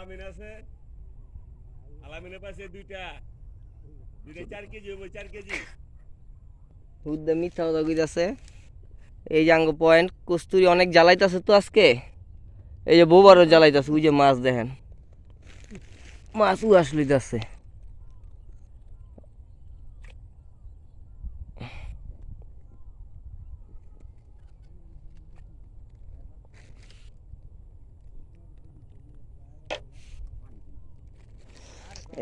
আলামিন আছে, আলামিনের পাশে দুইটা দুইটা 4 কেজি হইব, 4 কেজি। বুদ্ধা মিথ্যা কথা কইতাছে। এই যে আঙ্গ পয়েন্ট কস্তুরি অনেক জ্বালাইতাছে তো আজকে। এই যে বোবারও জ্বালাইতাছে, ওই যে মাছ দেখেন, মাছ উয়াস লইতাছে।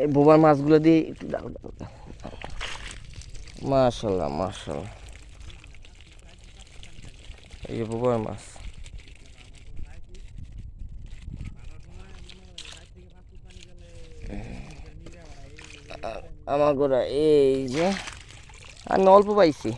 এই বোবার মাছগুলো দিয়ে একটু দাও দাও দাও। মাশাল্লাহ মাশাল্লাহ, এই যে বোবার মাছ আমার গোড়া। এই যে আমি অল্প পাইছি।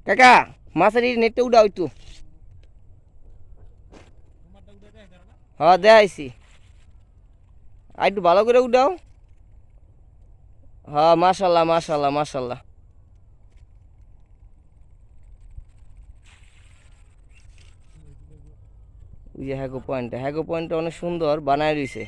কাকা মাছের এই নেটটা উঠাও একটু। হ্যাঁ দেখাইছি, আর একটু ভালো করে উঠাও। হ্যাঁ মাশাল্লাহ মাশাল্লাহ মাশাল্লাহ। ওই যে হ্যাগো পয়েন্টটা অনেক সুন্দর বানায় রয়েছে।